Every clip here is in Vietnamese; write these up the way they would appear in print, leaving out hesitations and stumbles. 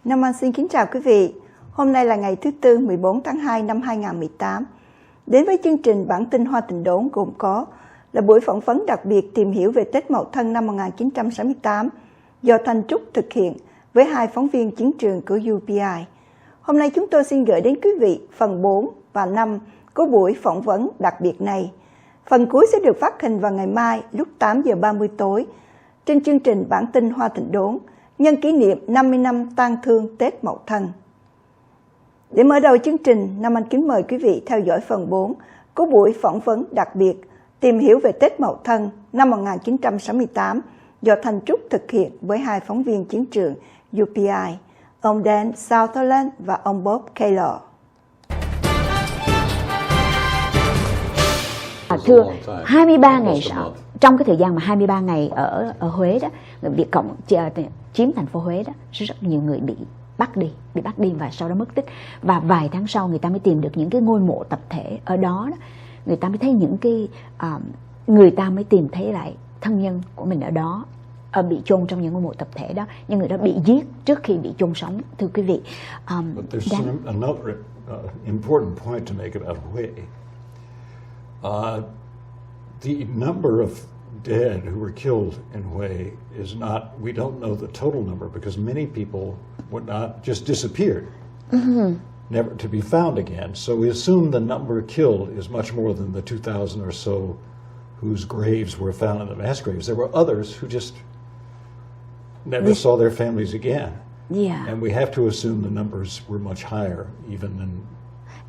Nam Anh xin kính chào quý vị. Hôm nay là ngày thứ Tư 14 tháng 2 năm 2018. Đến với chương trình bản tin Hoa Tình Đốn gồm có là buổi phỏng vấn đặc biệt tìm hiểu về Tết Mậu Thân năm 1968 do Thanh Trúc thực hiện với hai phóng viên chiến trường của UPI. Hôm nay chúng tôi xin gửi đến quý vị phần 4 và 5 của buổi phỏng vấn đặc biệt này. Phần cuối sẽ được phát hành vào ngày mai lúc 8 giờ 30 tối trên chương trình bản tin Hoa Tình Đốn nhân kỷ niệm 50 năm tang thương Tết Mậu Thân. Để mở đầu chương trình, Nam Anh kính mời quý vị theo dõi phần 4 của buổi phỏng vấn đặc biệt tìm hiểu về Tết Mậu Thân năm 1968 do Thanh Trúc thực hiện với hai phóng viên chiến trường UPI, ông Dan Southerland và ông Bob Kaylor. Thưa, 23 ngày sau, trong cái thời gian mà 23 ngày ở Huế đó, Việt Cộng chiếm thành phố Huế đó, rất nhiều người bị bắt đi và sau đó mất tích. Và vài tháng sau người ta mới tìm được những cái ngôi mộ tập thể ở đó, người ta mới thấy những cái người ta mới tìm thấy lại thân nhân của mình ở đó, bị chôn trong những ngôi mộ tập thể đó, nhưng người đó bị giết trước khi bị chôn sống. Thưa quý vị, another important point to make about Huế. The number of dead who were killed in Hue is not, we don't know the total number because many people would not just disappeared, never to be found again. So we assume the number killed is much more than the 2,000 or so whose graves were found in the mass graves. There were others who just never saw their families again. Yeah. And we have to assume the numbers were much higher even than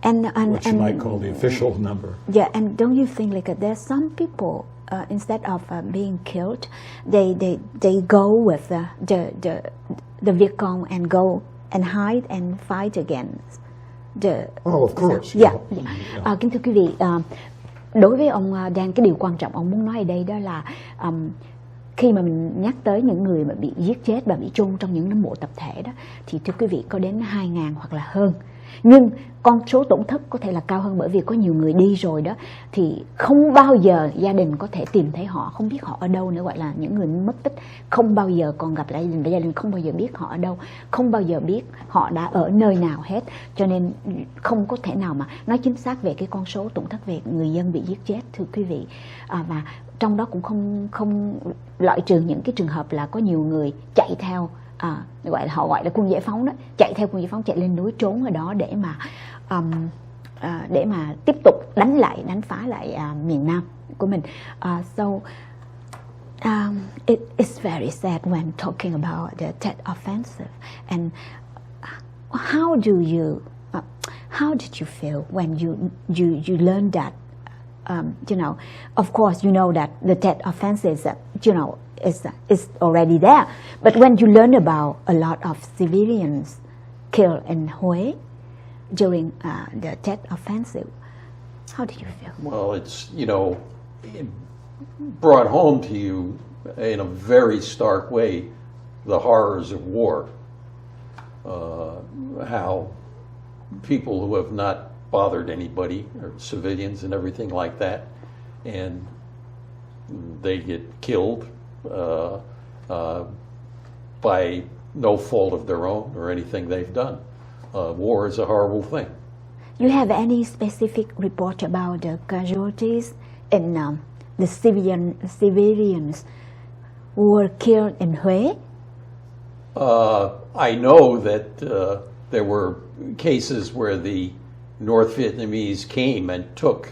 what you might call the official number. Yeah, and don't you think like there's some people instead of being killed, they go with the Viet Cong and go and hide and fight against the. Oh, of course. Yeah. Kính thưa quý vị, đối với ông Dan, cái điều quan trọng ông muốn nói ở đây đó là khi mà mình nhắc tới những người mà bị giết chết và bị chôn trong những nấm mộ tập thể đó, thì thưa quý vị có đến 2.000 hoặc là hơn. Nhưng con số tổn thất có thể là cao hơn, bởi vì có nhiều người đi rồi đó thì không bao giờ gia đình có thể tìm thấy họ, không biết họ ở đâu nữa, gọi là những người mất tích, không bao giờ còn gặp lại gia đình, và gia đình không bao giờ biết họ ở đâu, không bao giờ biết họ đã ở nơi nào hết. Cho nên không có thể nào mà nói chính xác về cái con số tổn thất về người dân bị giết chết, thưa quý vị. Và trong đó cũng không loại trừ những cái trường hợp là có nhiều người chạy theo, họ gọi là quân giải phóng đó, chạy theo quân giải phóng, chạy lên núi trốn ở đó để mà tiếp tục đánh phá lại miền Nam của mình. It's very sad when talking about the Tet offensive. And how did you feel when you learned that? Of course, you know that the Tet offensive is already there. But when you learn about a lot of civilians killed in Hue during the Tet offensive, how did you feel? Well, it's, it brought home to you in a very stark way the horrors of war. How people who have not bothered anybody, or civilians and everything like that, and they get killed by no fault of their own or anything they've done. War is a horrible thing. You have any specific report about the casualties in the civilians who were killed in Hue? I know that there were cases where the North Vietnamese came and took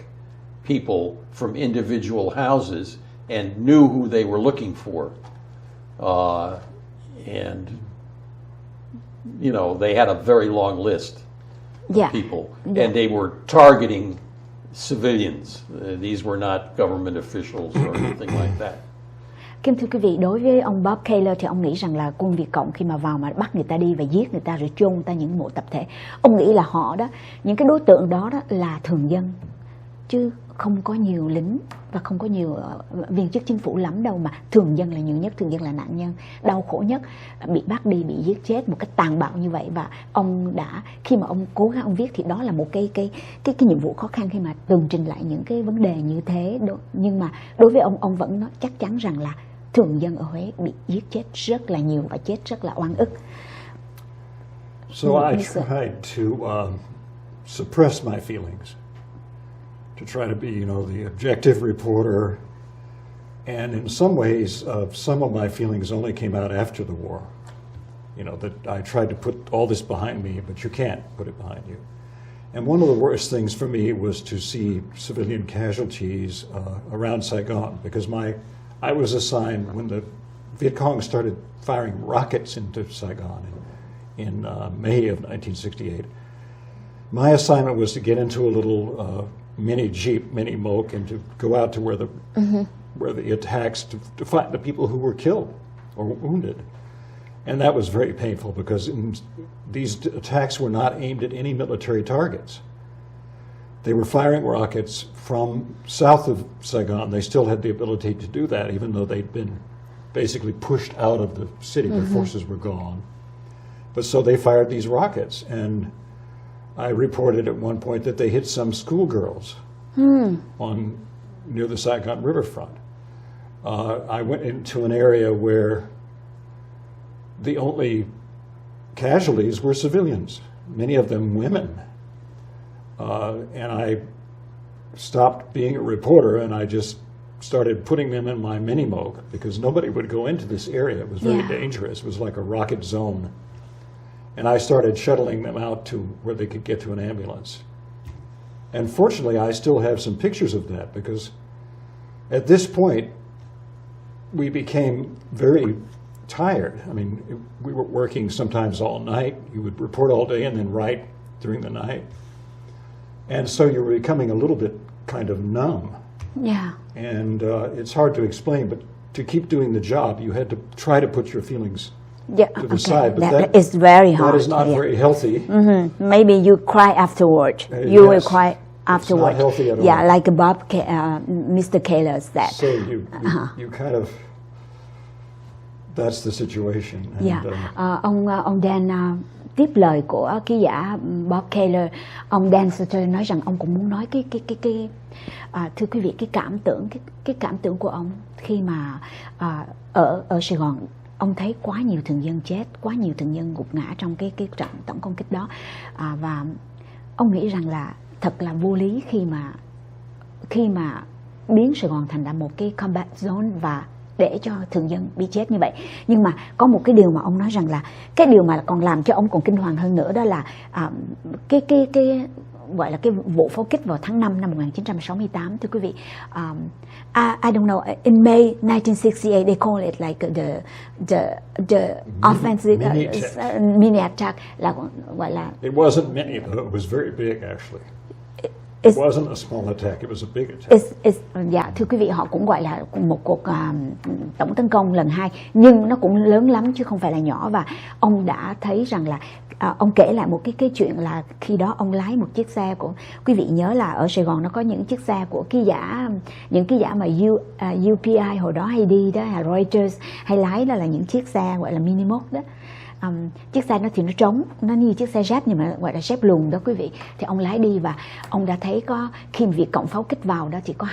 people from individual houses and knew who they were looking for. And, they had a very long list of people. Yeah. And they were targeting civilians. These were not government officials or anything like that. Kính thưa quý vị, đối với ông Bob Kaylor thì ông nghĩ rằng là quân Việt Cộng khi mà vào mà bắt người ta đi và giết người ta rồi chôn người ta những mộ tập thể, ông nghĩ là họ đó, những cái đối tượng đó là thường dân, chứ không có nhiều lính và không có nhiều viên chức chính phủ lắm đâu, mà thường dân là nhiều nhất, thường dân là nạn nhân đau khổ nhất, bị bắt đi, bị giết chết một cách tàn bạo như vậy. Và ông đã, khi mà ông cố gắng ông viết thì đó là một cái nhiệm vụ khó khăn khi mà tường trình lại những cái vấn đề như thế. Nhưng mà đối với ông vẫn nói chắc chắn rằng là thường dân ở Huế bị giết chết rất là nhiều và chết rất là oan ức. So I tried to suppress my feelings, to try to be, the objective reporter. And in some ways, some of my feelings only came out after the war. That I tried to put all this behind me, but you can't put it behind you. And one of the worst things for me was to see civilian casualties around Saigon, because I was assigned when the Viet Cong started firing rockets into Saigon in May of 1968. My assignment was to get into a little mini Jeep, mini Moke, and to go out to where the attacks, to find the people who were killed or wounded. And that was very painful, because these attacks were not aimed at any military targets. They were firing rockets from south of Saigon. They still had the ability to do that, even though they'd been basically pushed out of the city. Their forces were gone. But so they fired these rockets, and I reported at one point that they hit some schoolgirls near the Saigon riverfront. I went into an area where the only casualties were civilians, many of them women. And I stopped being a reporter, and I just started putting them in my mini Moke, because nobody would go into this area. It was very dangerous. It was like a rocket zone. And I started shuttling them out to where they could get to an ambulance. And fortunately, I still have some pictures of that, because at this point, we became very tired. I mean, we were working sometimes all night. You would report all day and then write during the night. And so you were becoming a little bit kind of numb. Yeah. And it's hard to explain, but to keep doing the job, you had to try to put your feelings to the side. But that is very hard. That is not very healthy. Maybe you cry afterward. You will cry afterward. It's not healthy at all. Yeah, like Mr. Kaylor said. So you kind of, that's the situation. And, ông Dan tiếp lời của ký giả Bob Kaylor, ông Dan Southerland nói rằng ông cũng muốn nói thưa quý vị, cái cảm tưởng của ông khi mà ở Sài Gòn, ông thấy quá nhiều thường dân chết, quá nhiều thường dân gục ngã trong cái trận tổng công kích đó, và ông nghĩ rằng là thật là vô lý khi mà biến Sài Gòn thành là một cái combat zone và để cho thường dân bị chết như vậy. Nhưng mà có một cái điều mà ông nói rằng là cái điều mà còn làm cho ông còn kinh hoàng hơn nữa, đó là cái gọi là cái vụ pháo kích vào tháng 5 năm 1968, thưa quý vị. I don't know, in May 1968 they call it like the offensive mini attack, là gọi là. It wasn't mini, though. It was very big actually. It wasn't a small attack, it was a big attack. Thưa quý vị, họ cũng gọi là một cuộc tổng tấn công lần 2, nhưng nó cũng lớn lắm chứ không phải là nhỏ. Và ông đã thấy rằng là ông kể lại một cái chuyện là khi đó ông lái một chiếc xe của, quý vị nhớ là ở Sài Gòn nó có những chiếc xe của những ký giả mà UPI hồi đó hay đi đó, Reuters hay lái, đó là những chiếc xe gọi là mini Moke đó. Chiếc xe đó thì nó trống, nó như chiếc xe Jeep, nhưng mà gọi là Jeep lùn đó quý vị. Thì ông lái đi và ông đã thấy có, khi Việt Cộng pháo kích vào đó, thì có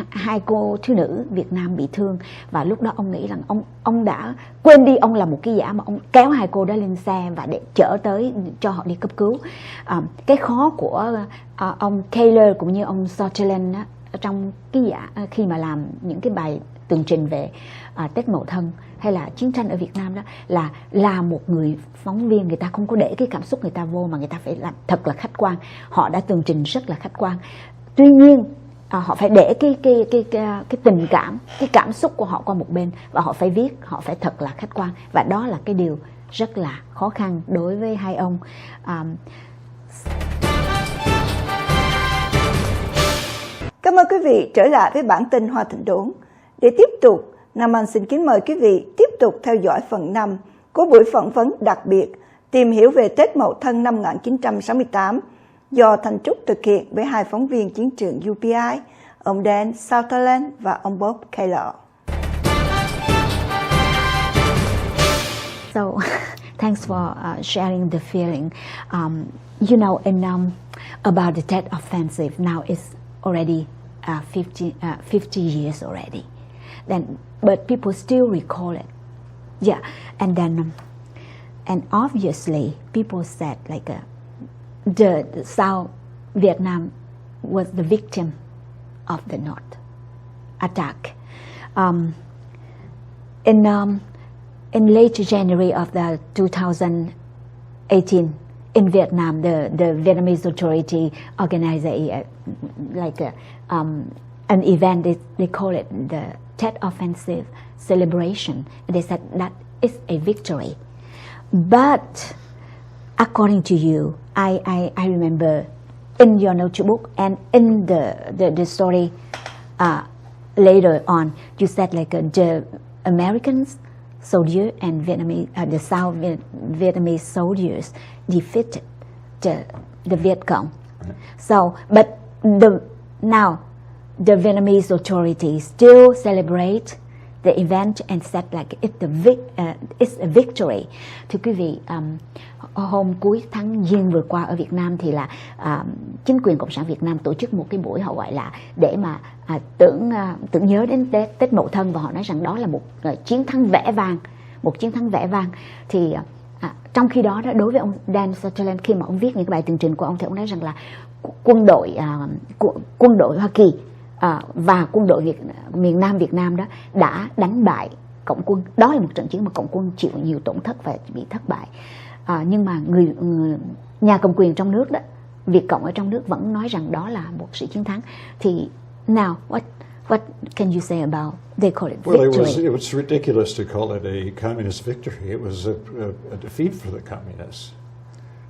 hai cô thiếu nữ Việt Nam bị thương. Và lúc đó ông nghĩ rằng ông đã quên đi ông là một ký giả, mà ông kéo hai cô đó lên xe và để chở tới cho họ đi cấp cứu. Cái khó của ông Kaylor cũng như ông Southerland trong ký giả khi mà làm những cái bài tường trình về Tết Mậu Thân hay là chiến tranh ở Việt Nam đó, là một người phóng viên, người ta không có để cái cảm xúc người ta vô, mà người ta phải làm thật là khách quan. Họ đã tường trình rất là khách quan. Tuy nhiên họ phải để cái tình cảm, cái cảm xúc của họ qua một bên, và họ phải viết, họ phải thật là khách quan. Và đó là cái điều rất là khó khăn đối với hai ông. Cảm ơn quý vị trở lại với bản tin Hoa Thịnh Đốn. Để tiếp tục, Nam Anh xin kính mời quý vị tiếp tục theo dõi phần 5 của buổi phỏng vấn đặc biệt tìm hiểu về Tết Mậu Thân năm 1968 do Thanh Trúc thực hiện với hai phóng viên chiến trường UPI, ông Dan Southerland và ông Bob Kaylor. So, thanks for sharing the feeling. You know, about the Tet offensive, now it's already 50 years already. But people still recall it. Yeah, and then And obviously, people said like the South Vietnam was the victim of the North attack. In late January of the 2018, in Vietnam, the Vietnamese authority organized an event. They call it the Tet Offensive celebration. They said that is a victory. But according to you, I remember in your notebook and in the story later on, you said like the Americans soldiers and the South Vietnamese soldiers defeated the Viet Cong. So, but now the Vietnamese authorities still celebrate the event and said like it's a victory. Thưa quý vị, hôm cuối tháng Giêng vừa qua ở Việt Nam thì là chính quyền Cộng sản Việt Nam tổ chức một cái buổi họ gọi là để mà tưởng nhớ đến Tết Mậu Thân, và họ nói rằng đó là một chiến thắng vẻ vang, thì trong khi đó đối với ông Dan Southerland, khi mà ông viết những cái bài tường trình của ông thì ông nói rằng là quân đội Hoa Kỳ và quân đội miền Nam Việt Nam đó đã đánh bại Cộng quân. Đó là một trận chiến mà Cộng quân chịu nhiều tổn thất và bị thất bại. Nhưng mà nhà cầm quyền trong nước đó, Việt Cộng ở trong nước vẫn nói rằng đó là một sự chiến thắng. Thì now what can you say about they call it victory? Well, it was ridiculous to call it a communist victory. It was a defeat for the communists.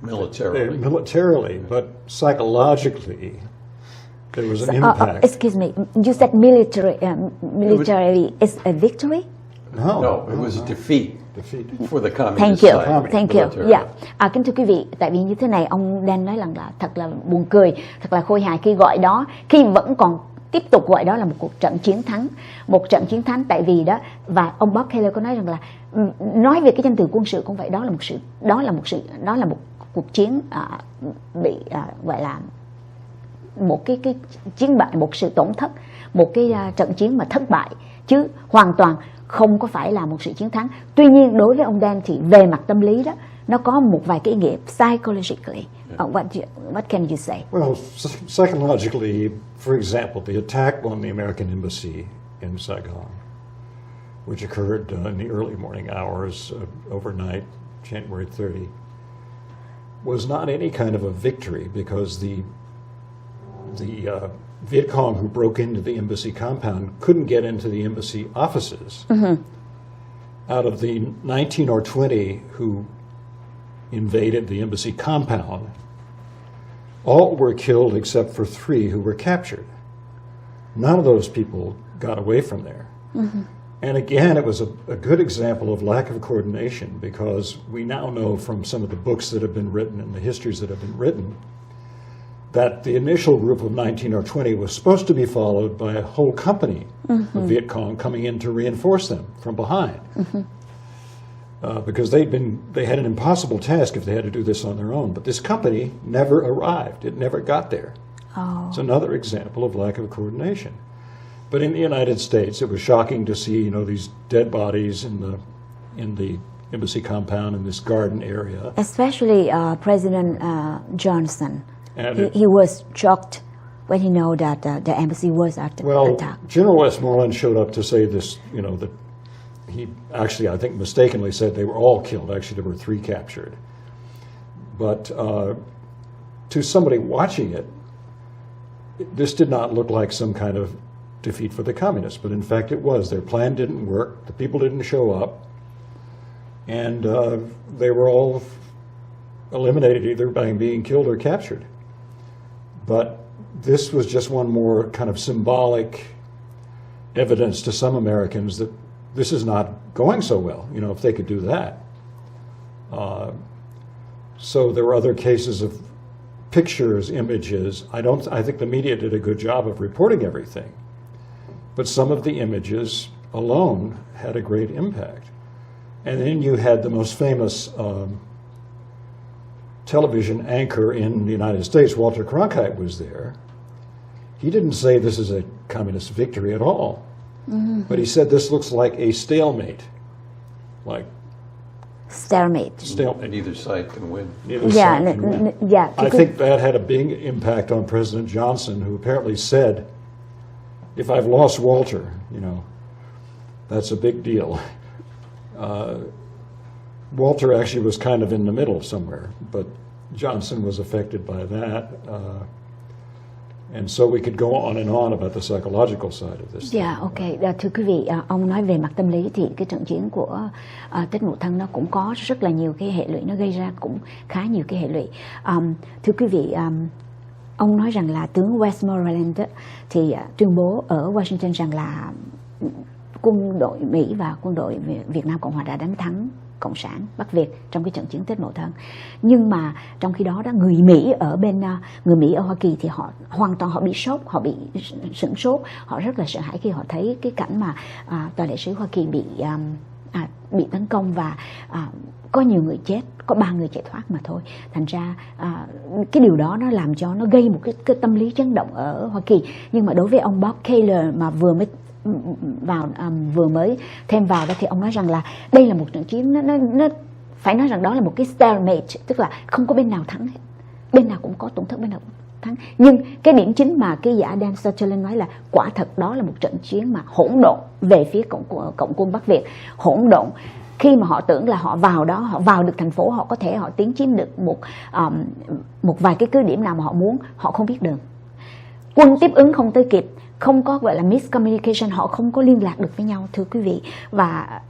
Militarily, but psychologically, there was an impact. Excuse me, you said military is a victory? No, it was a defeat for the communist Thank you. side. Yeah. Kính thưa quý vị, tại vì như thế này, ông Dan nói rằng là thật là buồn cười, thật là khôi hài khi vẫn còn tiếp tục gọi đó là một trận chiến thắng, tại vì đó, và ông Bob Kaylor có nói rằng là nói về cái danh từ quân sự cũng vậy, đó là một cuộc chiến bị gọi là một cái chiến bại, một sự tổn thất, một cái trận chiến mà thất bại, chứ hoàn toàn không có phải là một sự chiến thắng. Tuy nhiên đối với ông Dan thì về mặt tâm lý đó, nó có một vài cái ý nghĩa psychologically. What can you say? Well, psychologically, for example, the attack on the American embassy in Saigon, which occurred in the early morning hours overnight, January 30, was not any kind of a victory because the Viet Cong who broke into the embassy compound couldn't get into the embassy offices. Mm-hmm. Out of the 19 or 20 who invaded the embassy compound, all were killed except for 3 who were captured. None of those people got away from there. Mm-hmm. And again, it was a good example of lack of coordination, because we now know from some of the books that have been written and the histories that have been written that the initial group of 19 or 20 was supposed to be followed by a whole company mm-hmm. of Viet Cong coming in to reinforce them from behind. Mm-hmm. Because they had an impossible task if they had to do this on their own. But this company never arrived. It never got there. Oh. It's another example of lack of coordination. But in the United States, it was shocking to see, these dead bodies in the embassy compound in this garden area. Especially President Johnson. He was shocked when he knew that the embassy was attacked. Well, General Westmoreland showed up to say this, that he actually, I think, mistakenly said they were all killed. Actually, there were 3 captured. But to somebody watching it, this did not look like some kind of defeat for the communists. But in fact, it was. Their plan didn't work. The people didn't show up. And they were all eliminated either by being killed or captured. But this was just one more kind of symbolic evidence to some Americans that this is not going so well, if they could do that. So there were other cases of pictures, images. I think the media did a good job of reporting everything. But some of the images alone had a great impact. And then you had the most famous television anchor in the United States, Walter Cronkite, was there. He didn't say this is a communist victory at all. Mm-hmm. But he said this looks like a stalemate. Like stalemate. Stalemate. Neither side can win. Neither side can win. Yeah. I think that had a big impact on President Johnson, who apparently said, if I've lost Walter, that's a big deal. Walter actually was kind of in the middle somewhere, but Johnson was affected by that. And so we could go on about the psychological side of this. Yeah, okay. Thưa quý vị, ông nói về mặt tâm lý thì cái trận chiến của Tết Mậu Thân nó cũng có rất là nhiều cái hệ lụy, nó gây ra cũng khá nhiều cái hệ lụy. Thưa quý vị, ông nói rằng là tướng Westmoreland thì tuyên bố ở Washington rằng là quân đội Mỹ và quân đội Việt Nam Cộng Hòa đã đánh thắng Cộng sản Bắc Việt trong cái trận chiến Tết Mậu Thân. Nhưng mà trong khi đó người Mỹ ở Hoa Kỳ thì họ hoàn toàn bị sốc, họ bị sửng sốt, họ rất là sợ hãi khi họ thấy cái cảnh mà tòa đại sứ Hoa Kỳ bị tấn công và có nhiều người chết, có 3 người chạy thoát mà thôi. Thành ra cái điều đó nó làm cho nó gây một cái tâm lý chấn động ở Hoa Kỳ. Nhưng mà đối với ông Bob Kaylor mà vừa mới thêm vào đó thì ông nói rằng là đây là một trận chiến nó phải nói rằng đó là một cái stalemate, tức là không có bên nào thắng hết, bên nào cũng có tổn thất, bên nào cũng thắng. Nhưng cái điểm chính mà cái giả Dan Southerland nói là quả thật đó là một trận chiến mà hỗn độn về phía cộng quân Bắc Việt, hỗn độn. Khi mà họ tưởng là họ vào đó, họ vào được thành phố, họ có thể họ tiến chiếm được một vài cái cứ điểm nào mà họ muốn, họ không biết đường. Quân tiếp ứng không tới kịp, không có gọi là miscommunication, họ không có liên lạc được với nhau, thưa quý vị. Và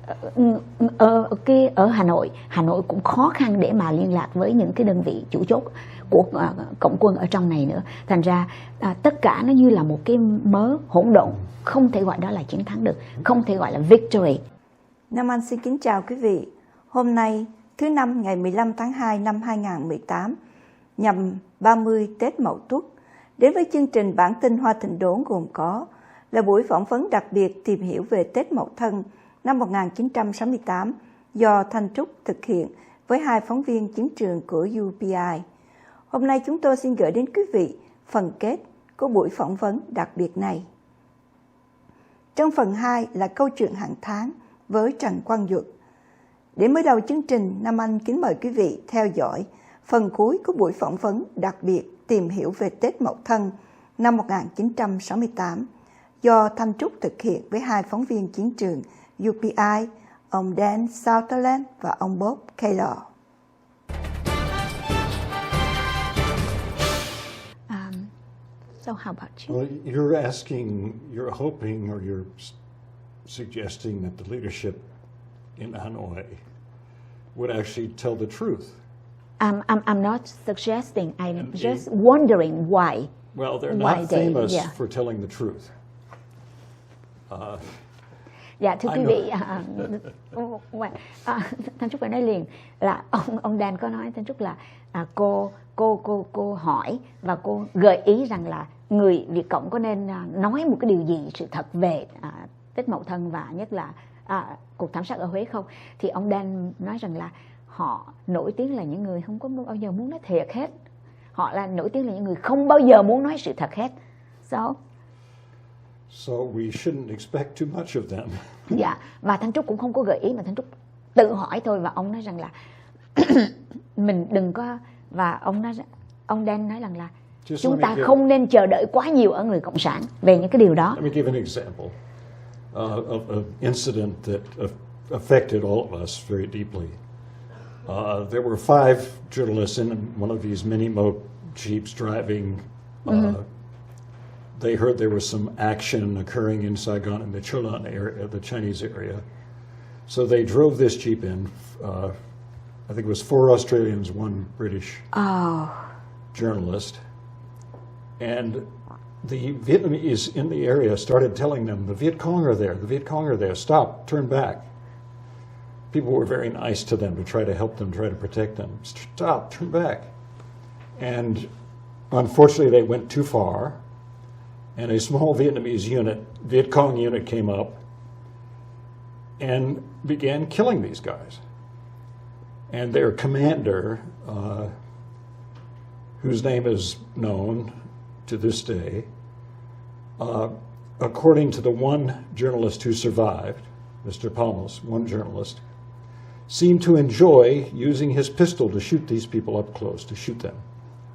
ở Hà Nội cũng khó khăn để mà liên lạc với những cái đơn vị chủ chốt của cộng quân ở trong này nữa. Thành ra tất cả nó như là một cái mớ hỗn độn, không thể gọi đó là chiến thắng được, không thể gọi là victory. Nam Anh xin kính chào quý vị. Hôm nay, thứ Năm ngày 15 tháng 2 năm 2018, nhằm 30 Tết Mậu Tuất, đến với chương trình bản tin Hoa Thịnh Đốn gồm có là buổi phỏng vấn đặc biệt tìm hiểu về Tết Mậu Thân năm 1968 do Thanh Trúc thực hiện với 2 phóng viên chiến trường của UPI. Hôm nay chúng tôi xin gửi đến quý vị phần kết của buổi phỏng vấn đặc biệt này. Trong phần 2 là câu chuyện hàng tháng với Trần Quang Duật. Để mới đầu chương trình, Nam Anh kính mời quý vị theo dõi phần cuối của buổi phỏng vấn đặc biệt tìm hiểu về Tết Mậu Thân năm 1968 do Thanh Trúc thực hiện với 2 phóng viên chiến trường UPI, ông Dan Southerland và ông Bob Kaylor. So how about you? Well, you're hoping or you're suggesting that the leadership in Hanoi would actually tell the truth. I'm not suggesting. I'm just wondering why. Well, they're not famous for telling the truth. Dạ thưa quý vị, Thanh Trúc phải nói liền là ông Dan có nói Thanh Trúc là cô hỏi và cô gợi ý rằng là người Việt Cộng có nên nói một cái điều gì sự thật về Tết Mậu Thân và nhất là cuộc thảm sát ở Huế không? Thì ông Dan nói rằng là họ nổi tiếng là những người không có bao giờ muốn nói thiệt hết. Họ là nổi tiếng là những người không bao giờ muốn nói sự thật hết. So we shouldn't expect too much of them. Dạ, và Thanh Trúc cũng không có gợi ý mà Thanh Trúc tự hỏi thôi, và ông nói rằng là mình đừng có, và ông Dan nói rằng là chúng ta không nên chờ đợi quá nhiều ở người Cộng sản về những cái điều đó. Let me give an example of an incident that affected all of us very deeply. There were 5 journalists in one of these mini-mo jeeps driving. They heard there was some action occurring in Saigon in the Chulan area, the Chinese area. So they drove this jeep in. I think it was 4 Australians, 1 British journalist. And the Vietnamese in the area started telling them, the Viet Cong are there, the Viet Cong are there, stop, turn back. People were very nice to them to try to help them, try to protect them. Stop, turn back. And unfortunately, they went too far. And a small Vietnamese unit, Viet Cong unit, came up and began killing these guys. And their commander, whose name is known to this day, according to the one journalist who survived, Mr. Palmas, one journalist, seemed to enjoy using his pistol to shoot these people up close, to shoot them.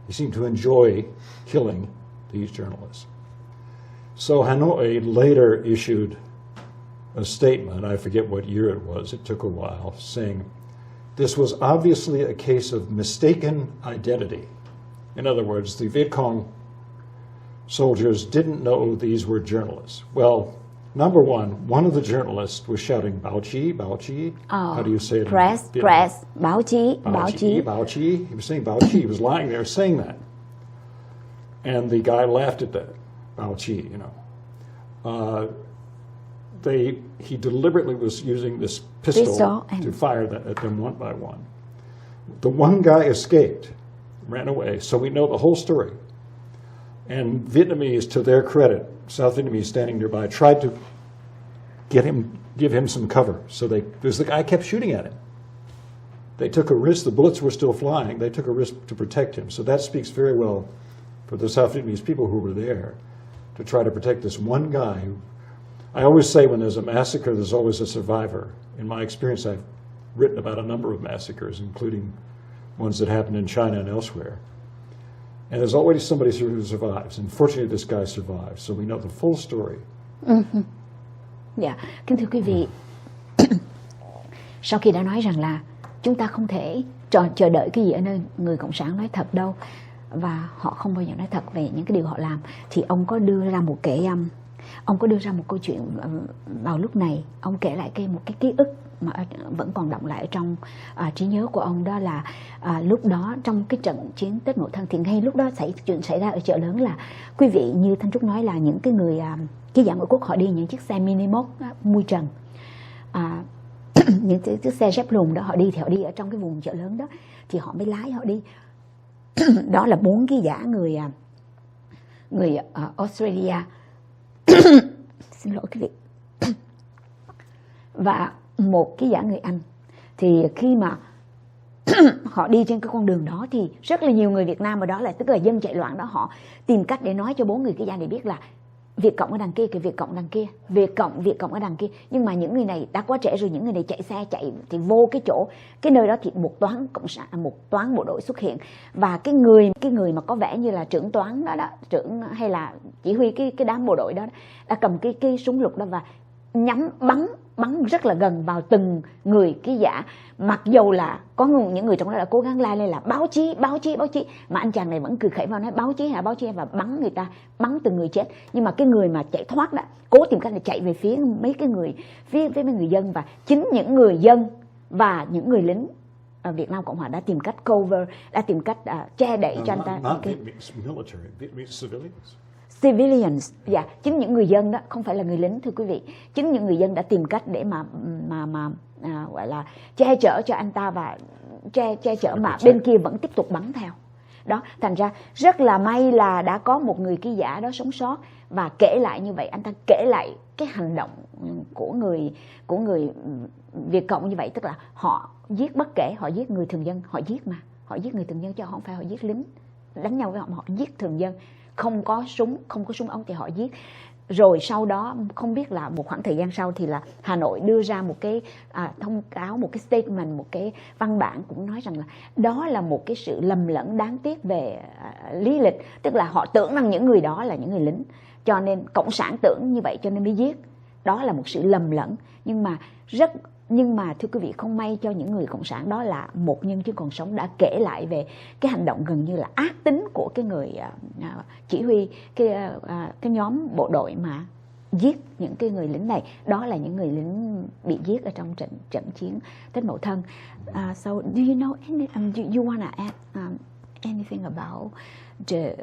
He seemed to enjoy killing these journalists. So Hanoi later issued a statement, I forget what year it was, it took a while, saying, this was obviously a case of mistaken identity. In other words, the Viet Cong soldiers didn't know these were journalists. Well, number one of the journalists was shouting Bao Chi, Bao Chi. How do you say it? Press, press, Bao Chi, Bao Chi. Bao Chi. He was saying Bao Chi. He was lying there saying that. And the guy laughed at that, Bao Chi, you know. He deliberately was using this pistol to fire at them one by one. The one guy escaped, ran away, so we know the whole story. And Vietnamese, to their credit, South Vietnamese standing nearby, tried to give him some cover. So because the guy kept shooting at him. They took a risk, the bullets were still flying, they took a risk to protect him. So that speaks very well for the South Vietnamese people who were there to try to protect this one guy. I always say when there's a massacre, there's always a survivor. In my experience, I've written about a number of massacres, including ones that happened in China and elsewhere. And there's always somebody who survives. And fortunately, this guy survived. So we know the full story. Dạ, kính thưa quý vị, sau khi đã nói rằng là chúng ta không thể chờ đợi cái gì ở nơi người Cộng sản nói thật đâu, và họ không bao giờ nói thật về những cái điều họ làm, thì ông có đưa ra một câu chuyện vào lúc này. Ông kể lại một cái ký ức mà vẫn còn đọng lại trong trí nhớ của ông, đó là lúc đó trong cái trận chiến Tết Mậu Thân, thì ngay lúc đó chuyện xảy ra ở chợ lớn là, quý vị, như Thanh Trúc nói, là những cái người ký giả ngoại quốc họ đi những chiếc xe mini mốt mui trần, những chiếc xe dép lùn đó, họ đi ở trong cái vùng chợ lớn đó, thì họ mới lái họ đi. Đó là 4 ký giả người Australia xin lỗi quý vị, và 1 ký giả người Anh. Thì khi mà họ đi trên cái con đường đó thì rất là nhiều người Việt Nam ở đó, là tức là dân chạy loạn đó, họ tìm cách để nói cho 4 người ký giả này biết là Việt Cộng ở đằng kia, Việt Cộng đằng kia, Việt Cộng ở đằng kia. Nhưng mà những người này đã quá trễ rồi, những người này chạy thì vô cái nơi đó thì một toán cộng sản, một toán bộ đội xuất hiện, và cái người mà có vẻ như là trưởng toán đó, trưởng hay là chỉ huy cái đám bộ đội đó đã cầm cái súng lục đó và nhắm bắn rất là gần vào từng người ký giả, mặc dù là có những người trong đó đã cố gắng la lên là báo chí, mà anh chàng này vẫn cười khẩy vào nói báo chí, và bắn từng người chết. Nhưng mà cái người mà chạy thoát đó cố tìm cách để chạy về phía mấy người dân, và chính những người dân và những người lính ở Việt Nam Cộng Hòa đã tìm cách cover, đã tìm cách che đậy cho anh ta. Civilians, dạ, chính những người dân đó, không phải là người lính, thưa quý vị. Chính những người dân đã tìm cách để mà gọi là che chở cho anh ta, và che chở mà bên kia vẫn tiếp tục bắn theo. Đó, thành ra rất là may là đã có một người ký giả đó sống sót và kể lại như vậy. Anh ta kể lại cái hành động của người Việt Cộng như vậy, tức là họ giết, bất kể họ giết người thường dân, họ giết người thường dân chứ không phải họ giết lính đánh nhau với họ, mà họ giết thường dân. Không có súng ống thì họ giết. Rồi sau đó không biết là một khoảng thời gian sau thì là Hà Nội đưa ra một cái thông cáo, một cái statement, một cái văn bản cũng nói rằng là đó là một cái sự lầm lẫn đáng tiếc về lý lịch, tức là họ tưởng rằng những người đó là những người lính, cho nên cộng sản tưởng như vậy cho nên mới giết. Đó là một sự lầm lẫn, nhưng mà thưa quý vị, không may cho những người cộng sản đó là một nhân chứng còn sống đã kể lại về cái hành động gần như là ác tính của cái người chỉ huy cái nhóm bộ đội mà giết những cái người lính này. Đó là những người lính bị giết ở trong trận chiến Tết Mậu Thân. So do you know you wanna add anything about the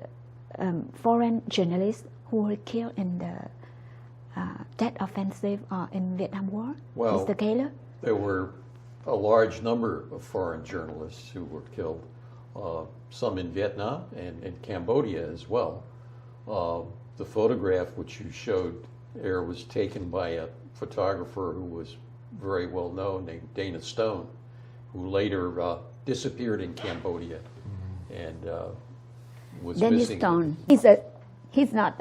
foreign journalists who were killed in the Tet Offensive in Vietnam War? Well, Mr. Kaylor? There were a large number of foreign journalists who were killed, some in Vietnam and in Cambodia as well. The photograph which you showed there was taken by a photographer who was very well known named Dana Stone, who later disappeared in Cambodia and was Dana missing. Stone. He's not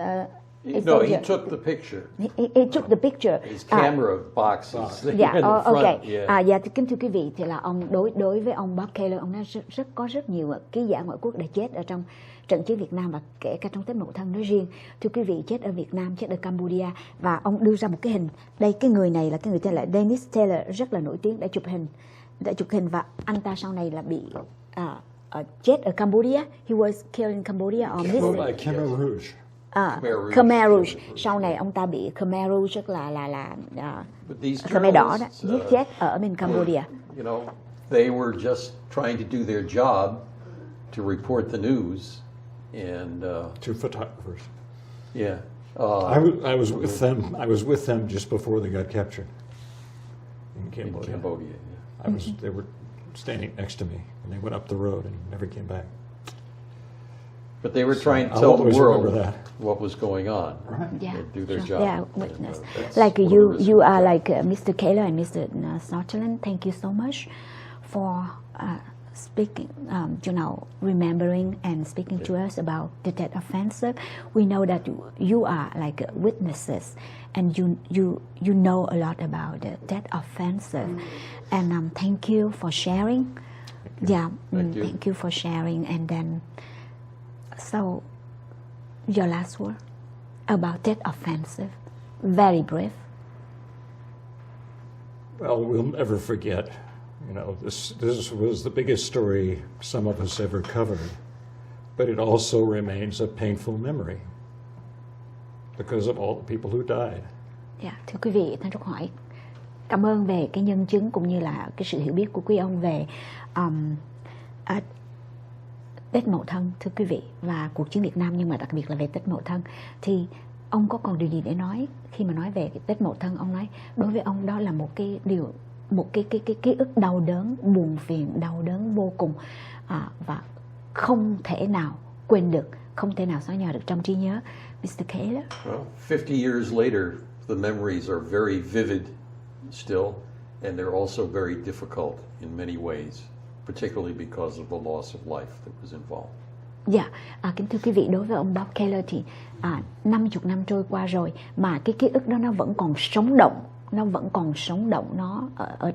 No, he took the picture. He took the picture. His camera boxes. Dạ, in the front, ok. yeah. Dạ, kính thưa quý vị, thì là ông đối với ông Bob Kaylor, ông đã có rất nhiều ký giả ngoại quốc đã chết ở trong trận chiến Việt Nam và kể cả trong Tết Mậu Thân nói riêng. Thưa quý vị, chết ở Việt Nam, chết ở Cambodia, và ông đưa ra một cái hình. Đây, cái người này là cái người tên là Dennis Taylor, rất là nổi tiếng, đã chụp hình và anh ta sau này là bị chết ở Cambodia. He was killed in Cambodia or Khmer Rouge. Khmer Rouge. Sau này ông ta bị Khmer Rouge, rất là Khmer đỏ đó, giết chết ở bên Cambodia. You know, they were just trying to do their job to report the news, and Two photographers. yeah. I was with them. I was with them just before they got captured in In Cambodia. Cambodia. Yeah. They were standing next to me, and they went up the road and never came back. But they were trying to I'll tell the always world remember that. what was going on. Right. Yeah, And do their sure. job. Yeah, And, witness. that's Like what you, it is you about. are like Mr. Kaylor and Mr. Southerland. Thank you so much for speaking, remembering and speaking to us about the Tet Offensive. We know that you are like witnesses, and you know a lot about the Tet Offensive. And thank you for sharing. Yeah, Thank you. thank you for sharing. And then, so your last word about Tet Offensive, very brief. Well, we'll never forget. You know, this was the biggest story some of us ever covered, but it also remains a painful memory because of all the people who died. Thưa quý vị, Thanh Trúc hỏi cảm ơn về cái nhân chứng cũng như là cái sự hiểu biết của quý ông về Tết Mậu Thân, thưa quý vị, và cuộc chiến Việt Nam, nhưng mà đặc biệt là về Tết Mậu Thân. Thì ông có còn điều gì để nói khi mà nói về cái Tết Mậu Thân? Ông nói đối với ông đó là một cái điều, một cái ký ức đau đớn, buồn phiền, đau đớn vô cùng, và không thể nào quên được, không thể nào xóa nhòa được trong trí nhớ. Mr. Kaylor. Well, 50 years later, the memories are very vivid still, and they're also very difficult in many ways, particularly because of the loss of life that was involved. Dạ, kính thưa quý vị, đối với ông Bob Kaylor thì 50 năm trôi qua rồi mà cái ký ức đó nó vẫn còn sống động, nó ở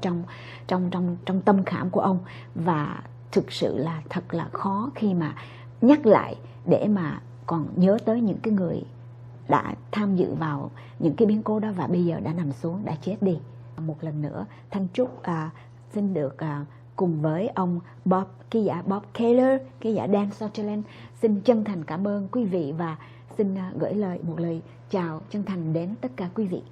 trong tâm khảm của ông, và thực sự là thật là khó khi mà nhắc lại để mà còn nhớ tới những cái người đã tham dự vào những cái biến cố đó và bây giờ đã nằm xuống, đã chết đi. Một lần nữa, Thanh Trúc xin được cùng với ông ký giả Bob Kaylor, ký giả Dan Southerland xin chân thành cảm ơn quý vị và xin gửi một lời chào chân thành đến tất cả quý vị.